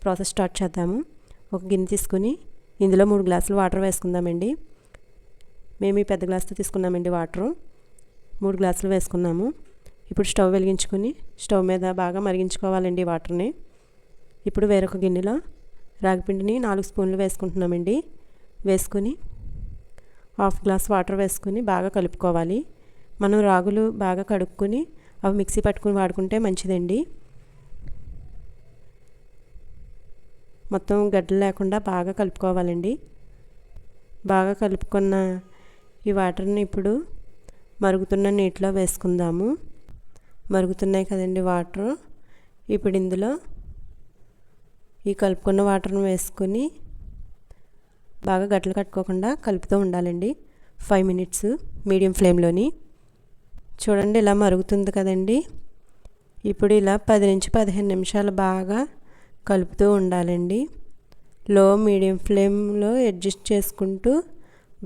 Process start చేద్దాము. ఒక గిన్నె తీసుకుని ఇందులో 3 గ్లాసులు వాటర్ వేసుకుందామండి. మేము ఈ పెద్ద గ్లాస్తో తీసుకున్నామండి వాటరు. 3 గ్లాసులు వేసుకున్నాము. ఇప్పుడు స్టవ్ వెలిగించుకుని స్టవ్ మీద బాగా మరిగించుకోవాలండి వాటర్ని. ఇప్పుడు వేరొక గిన్నెలో రాగిపిండిని 4 స్పూన్లు వేసుకుంటున్నామండి. వేసుకుని 1/2 గ్లాస్ వాటర్ వేసుకుని బాగా కలుపుకోవాలి. మనం రాగులు బాగా కడుక్కొని అవి మిక్సీ పట్టుకుని వాడుకుంటే మంచిదండి. మొత్తం గడ్డలు లేకుండా బాగా కలుపుకోవాలండి. బాగా కలుపుకున్న ఈ వాటర్ని ఇప్పుడు మరుగుతున్న నీటిలో వేసుకుందాము. మరుగుతున్నాయి కదండి వాటర్. ఇప్పుడు ఇందులో ఈ కలుపుకున్న వాటర్ని వేసుకొని బాగా గడ్డలు కట్టుకోకుండా కలుపుతూ ఉండాలండి. 5 మినిట్స్ మీడియం ఫ్లేమ్లోని. చూడండి ఇలా మరుగుతుంది కదండి. ఇప్పుడు ఇలా 10 నుంచి 15 నిమిషాలు బాగా కలుపుతూ ఉండాలండి. లో మీడియం ఫ్లేమ్లో అడ్జస్ట్ చేసుకుంటూ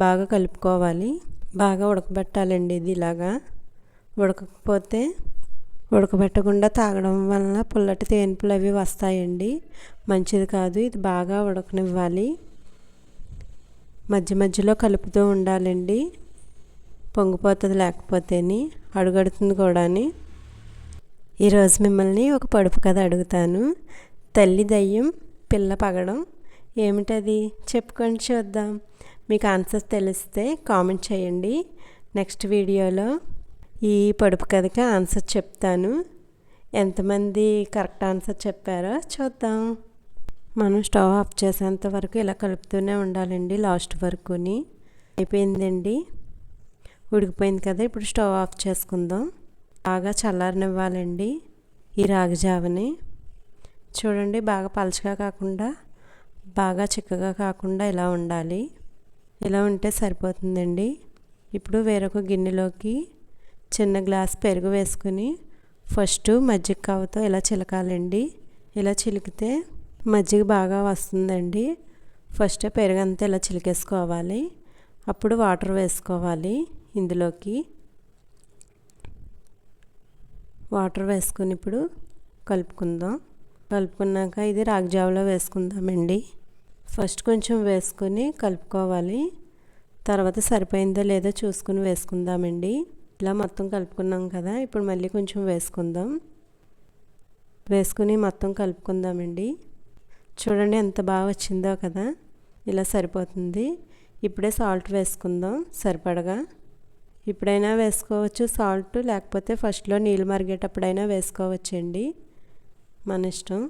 బాగా కలుపుకోవాలి. బాగా ఉడకబెట్టాలండి. ఇది ఇలాగా ఉడకకపోతే ఉడకబెట్టకుండా తాగడం వలన పుల్లటి తేన్పులు అవి వస్తాయండి. మంచిది కాదు. ఇది బాగా ఉడకనివ్వాలి. మధ్య మధ్యలో కలుపుతూ ఉండాలండి. పొంగిపోతుంది లేకపోతేని అడుగడుతుంది కూడాని. ఈరోజు మిమ్మల్ని ఒక పొడుపు కథ అడుగుతాను. తల్లి దయ్యం పిల్ల పగడం ఏమిటది చెప్పుకొని చూద్దాం. మీకు ఆన్సర్ తెలిస్తే కామెంట్ చేయండి. నెక్స్ట్ వీడియోలో ఈ పొడుపు కథకి ఆన్సర్ చెప్తాను. ఎంతమంది కరెక్ట్ ఆన్సర్ చెప్పారో చూద్దాం. మనం స్టవ్ ఆఫ్ చేసేంత వరకు ఇలా కలుపుతూనే ఉండాలండి. లాస్ట్ వరకుని. అయిపోయిందండి. ఉడికిపోయింది కదా. ఇప్పుడు స్టవ్ ఆఫ్ చేసుకుందాం. బాగా చల్లారనివ్వాలండి ఈ రాగి జావని. చూడండి బాగా పలచగా కాకుండా బాగా చిక్కగా కాకుండా ఇలా ఉండాలి. ఇలా ఉంటే సరిపోతుందండి. ఇప్పుడు వేరొక గిన్నెలోకి చిన్న గ్లాస్ పెరుగు వేసుకుని ఫస్ట్ మజ్జిగ కవ్వతో ఇలా చిలకాలండి. ఇలా చిలికితే మజ్జిగ బాగా వస్తుందండి. ఫస్ట్ పెరుగు అంతా ఇలా చిలికేసుకోవాలి. అప్పుడు వాటర్ వేసుకోవాలి. ఇందులోకి వాటర్ వేసుకుని ఇప్పుడు కలుపుకుందాం. కలుపుకున్నాక ఇది రాగి జావలో వేసుకుందామండి. ఫస్ట్ కొంచెం వేసుకొని కలుపుకోవాలి. తర్వాత సరిపోయిందో లేదో చూసుకుని వేసుకుందామండి. ఇలా మొత్తం కలుపుకున్నాం కదా. ఇప్పుడు మళ్ళీ కొంచెం వేసుకుందాం. వేసుకుని మొత్తం కలుపుకుందామండి. చూడండి ఎంత బాగా వచ్చిందో కదా. ఇలా సరిపోతుంది. ఇప్పుడే సాల్ట్ వేసుకుందాం సరిపడగా. ఇప్పుడైనా వేసుకోవచ్చు సాల్ట్, లేకపోతే ఫస్ట్లో నీళ్ళు మరిగేటప్పుడైనా వేసుకోవచ్చండి. మన ఇష్టం.